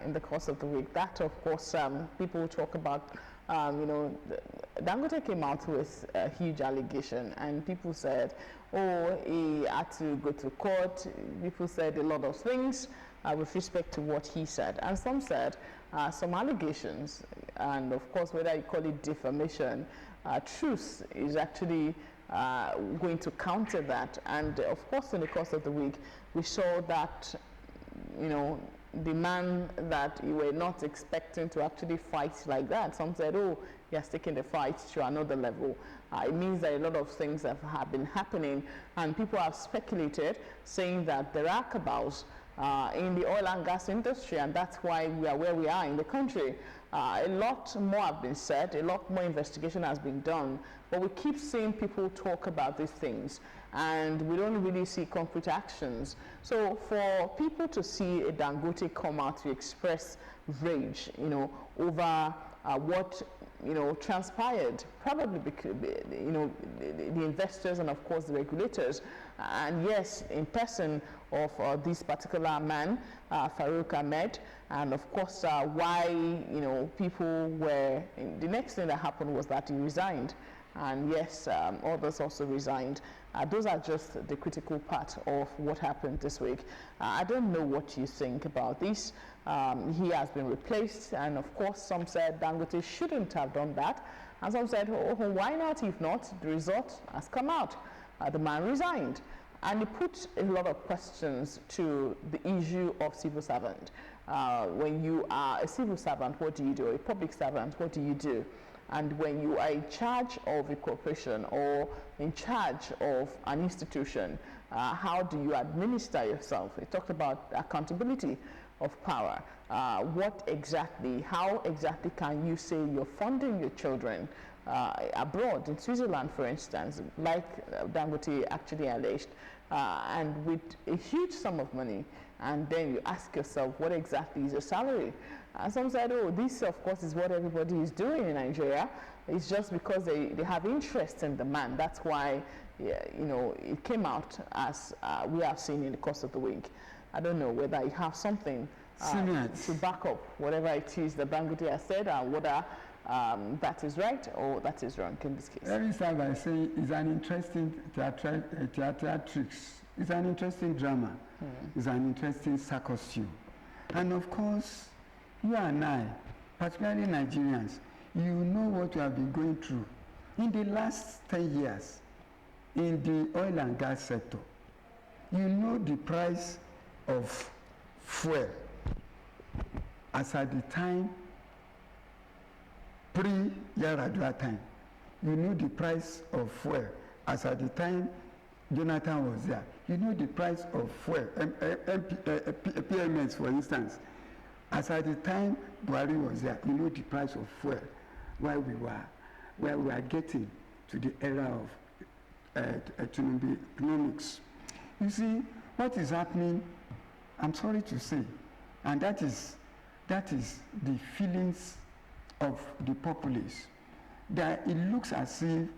in the course of the week. That, of course, people talk about, Dangote came out with a huge allegation, and people said, oh, he had to go to court. People said a lot of things with respect to what he said. And some said some allegations, and of course, whether you call it defamation, truth is actually going to counter that. And of course, in the course of the week, we saw that, the man that you were not expecting to actually fight like that. Some said, oh, he has taken the fight to another level. It means that a lot of things have been happening, and people have speculated, saying that there are cabals in the oil and gas industry, and that's why we are where we are in the country. A lot more have been said, a lot more investigation has been done, but we keep seeing people talk about these things, and we don't really see concrete actions. So for people to see a Dangote come out to express rage, over what transpired, probably because, the investors and of course the regulators, and yes, in person of this particular man, Farouk, and of course why people were, the next thing that happened was that he resigned, and yes, others also resigned. Those are just the critical part of what happened this week. I don't know what you think about this. He has been replaced, and of course some said Dangote shouldn't have done that, and some said, oh, why not? If not, the result has come out. The man resigned, and he put a lot of questions to the issue of civil servant. When you are a civil servant, what do you do? A public servant, what do you do? And when you are in charge of a corporation or in charge of an institution, how do you administer yourself? We talked about accountability of power. How exactly can you say you're funding your children abroad, in Switzerland, for instance, like Dangote actually alleged, and with a huge sum of money, and then you ask yourself, what exactly is your salary? And some said, oh, this of course is what everybody is doing in Nigeria. It's just because they have interest in the man. That's why, it came out as we have seen in the course of the week. I don't know whether you have something to back up whatever it is that Dangote has said, and whether that is right or that is wrong in this case. Every time I say it's an interesting theatrics, it's an interesting drama, it's an interesting circus show. And of course, you and I, particularly Nigerians, you know what we have been going through in the last 10 years in the oil and gas sector. You know the price of fuel as at the time, pre-Yaradua time. You know the price of fuel as at the time Jonathan was there. You know the price of fuel, PMS for instance. As at the time Buhari was there, you know the price of fuel, where we are getting to the era of economics. You see, what is happening, I'm sorry to say, and that is the feelings of the populace. That it looks as if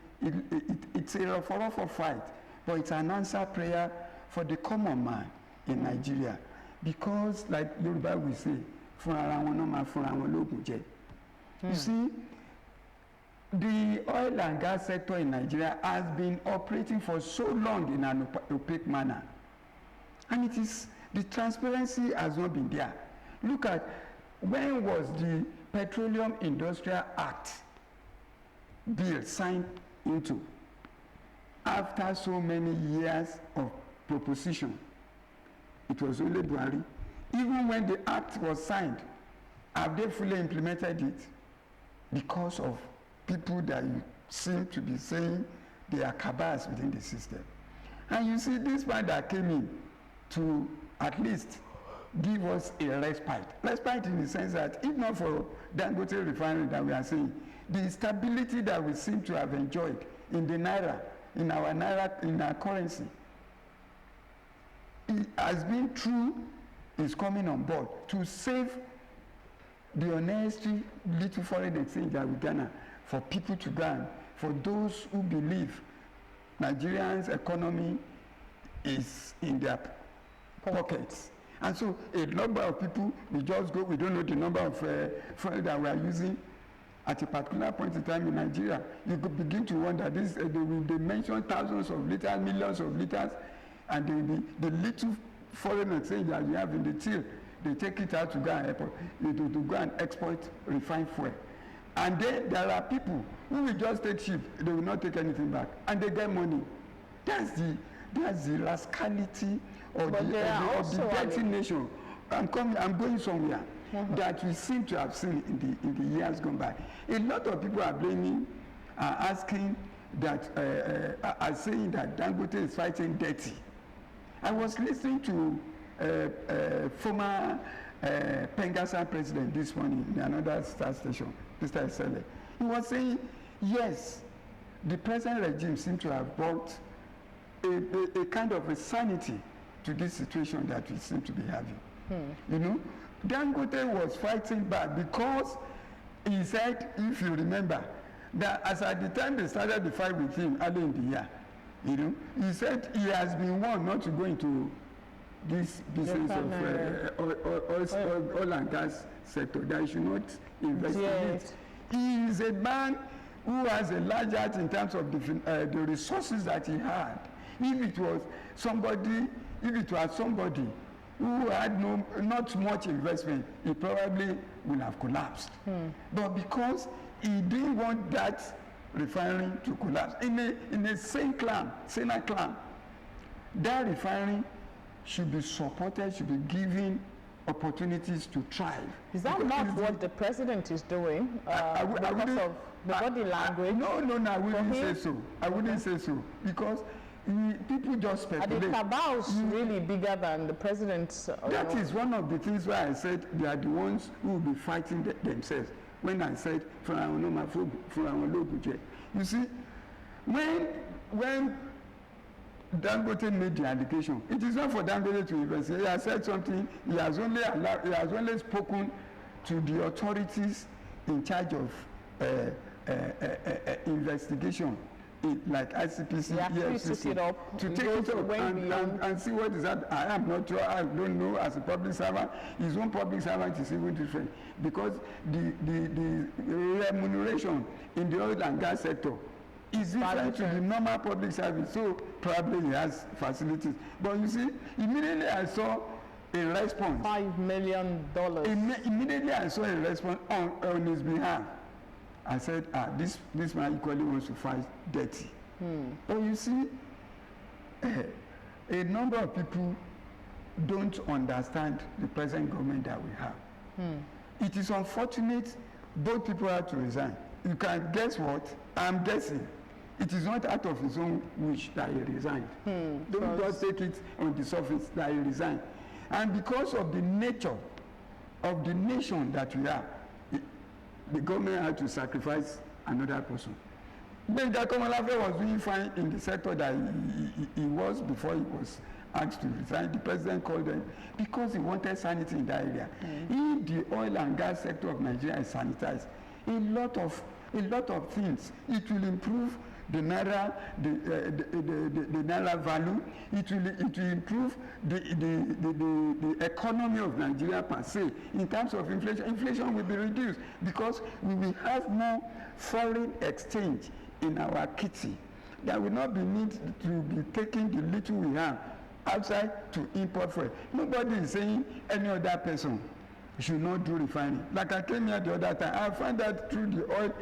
it's a for fight, but it's an answer prayer for the common man in Nigeria. Because, like Yoruba will say, you see, the oil and gas sector in Nigeria has been operating for so long in an opaque manner. And it is, the transparency has not been there. Look at, when was the Petroleum Industrial Act bill signed into? After so many years of proposition, it was only Buhari. Even when the act was signed, have they fully implemented it? Because of people that you seem to be saying they are cabals within the system. And you see, this man that came in to at least give us a respite. Respite in the sense that if not for Dangote refinery that we are seeing, the stability that we seem to have enjoyed in the naira, in our currency, it has been true, is coming on board to save the unnecessary little foreign exchange that we garner for people to gain, for those who believe Nigerians' economy is in their pockets. And so a number of people, we just go, we don't know the number of fuel that we are using at a particular point in time in Nigeria. You could begin to wonder, they mention thousands of liters, millions of liters, and the little foreign exchange that you have in the till, they take it out to go and export refined fuel. And then there are people who will just take ship, they will not take anything back, and they get money. That's the rascality of the dirty nation. I'm going somewhere that we seem to have seen in the years gone by. A lot of people are blaming, asking that, are saying that Dangote is fighting dirty. I was listening to former Pengassan president this morning in another star station, Mr. Esele. He was saying, yes, the present regime seems to have brought a kind of a sanity to this situation that we seem to be having. You know, Dangote was fighting back because he said, if you remember, that as at the time they started the fight with him early in the year, you know, he said he has been warned not to go into this business of oil and gas sector, that he should not invest in it. He is a man who has a large heart in terms of the resources that he had. If it was somebody who had not much investment, he probably would have collapsed. But because he didn't want that refinery to collapse, in a sane clan, that refinery should be supported, should be given opportunities to thrive. Is that not what the president is doing because of the body language? No, I wouldn't say so. I wouldn't say so, because people just speculate. Are the cabals really bigger than the president's? That is one of the things why I said they are the ones who will be fighting themselves. When I said, you see, when Dangote made the allegation, it is not for Dangote to investigate. He has said something. He has only spoken to the authorities in charge of investigation, like ICPC, EFCC, to take it up and see what is that. I am not sure. I don't know. As a public servant, his own public servant is even different, because the remuneration in the oil and gas sector is different to the normal public service. So probably he has facilities. But you see, immediately I saw a response. $5 million. Immediately I saw a response on his behalf. I said, this man equally wants to fight dirty. But you see, a number of people don't understand the present government that we have. It is unfortunate both people have to resign. You can guess what? I'm guessing. It is not out of his own wish that he resigned. Don't just take it on the surface that he resigned. And because of the nature of the nation that we are, the government had to sacrifice another person. Benga Komalafe was doing fine in the sector that he was before he was asked to resign. The president called them because he wanted sanity in that area. If the oil and gas sector of Nigeria is sanitized, a lot of things, it will improve the naira, the naira value. It will improve the economy of Nigeria per se. In terms of inflation, inflation will be reduced because we will have more foreign exchange in our kitty. There will not be need to be taking the little we have outside to import fuel. Nobody is saying any other person should not do refining. Like I came here the other time, I found that through the oil,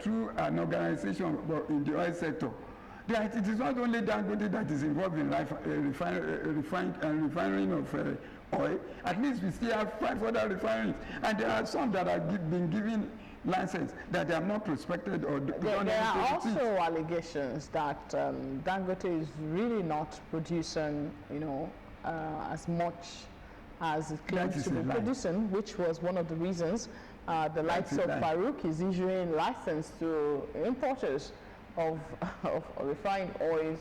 through an organization in the oil sector, that it is not only Dangote that is involved in refining of oil. At least we still have 5 other refineries, and there are some that have been given license that they have not prospected or done. There are also allegations that Dangote is really not producing, as much as it claims to be producing, which was one of the reasons the likes of Farouk is issuing license to importers of refined oils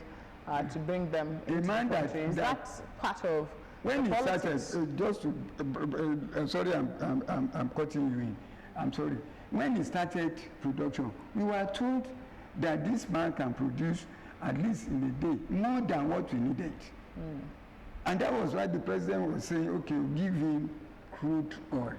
to bring them into the country. Is that part of when the he politics? started, just to, sorry, I'm cutting you in. I'm sorry. When he started production, we were told that this man can produce, at least in a day, more than what we needed. And that was why the president was saying, okay, we'll give him crude oil.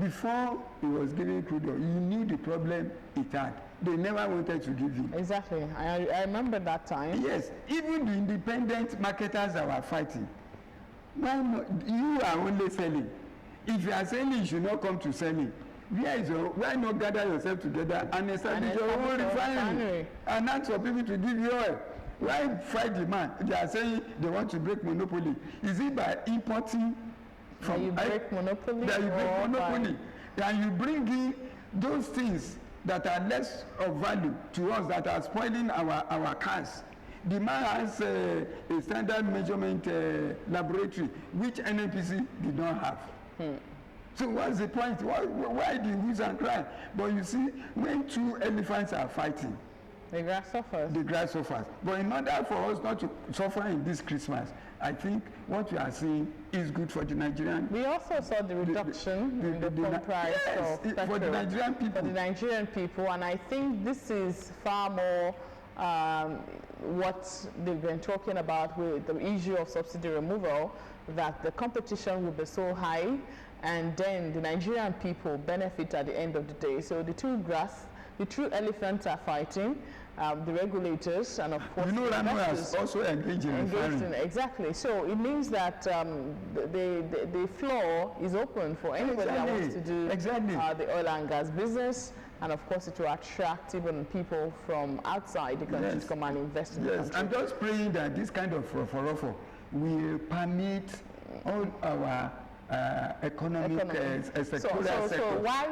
Before he was giving crude oil, he knew the problem it had. They never wanted to give him. Exactly. I remember that time. Yes, even the independent marketers that were fighting. Why not? You are only selling. If you are selling, you should not come to selling. Why not gather yourself together and establish your own refinery and ask for people to give you oil? Why fight the man? They are saying they want to break monopoly. Is it by importing from that you break monopoly? That you break monopoly. And you bring in those things that are less of value to us, that are spoiling our cars. The man has a standard measurement laboratory, which NNPC did not have. So what's the point? Why the who's and cry? But you see, when two elephants are fighting, the grass suffers. The grass suffers. But in order for us not to suffer in this Christmas, I think what we are seeing is good for the Nigerian. We also saw the reduction in the pump price of petrol for the Nigerian people. For the Nigerian people, and I think this is far more what they've been talking about with the issue of subsidy removal, that the competition will be so high, and then the Nigerian people benefit at the end of the day. So the two elephants are fighting. The regulators and of course the investors has also engaged in exactly. So it means that the floor is open for anybody that wants to do the oil and gas business, and of course it will attract even people from outside the country to come and invest in the country. I'm just praying that this kind of forofo will permit all our economic sectorial sector,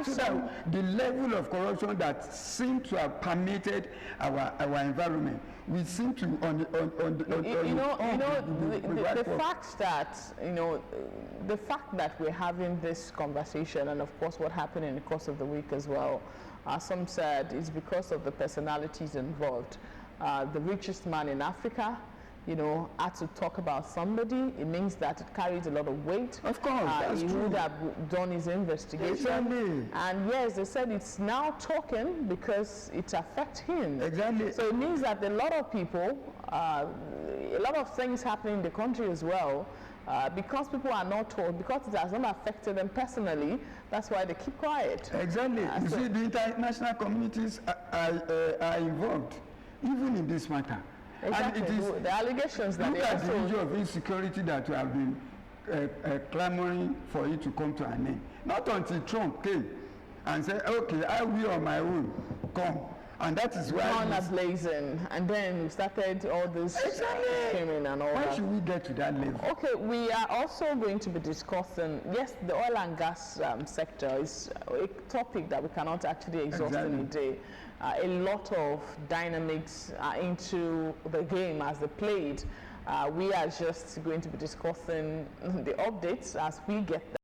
so that the level of corruption that seems to have permeated our environment, we seem to the fact that we're having this conversation, and of course what happened in the course of the week as well, some said is because of the personalities involved. The richest man in Africa, had to talk about somebody. It means that it carries a lot of weight. Of course, that's he true. would have done his investigation. Exactly. And yes, they said it's now talking because it affects him. Exactly. So it means that a lot of people, a lot of things happen in the country as well, because people are not told, because it has not affected them personally, that's why they keep quiet. Exactly. You see, the international communities are involved, even in this matter. Exactly. And it is, the allegations that look at the issue of insecurity that we have been clamoring for it to come to an end. Not until Trump came and said, okay, I will on my own come. And that is why Gun ablazing, and then we started all this screaming and all that. Why should we get to that level? Okay, we are also going to be discussing, yes, the oil and gas sector is a topic that we cannot actually exhaust in a day. A lot of dynamics into the game as they played. We are just going to be discussing the updates as we get them.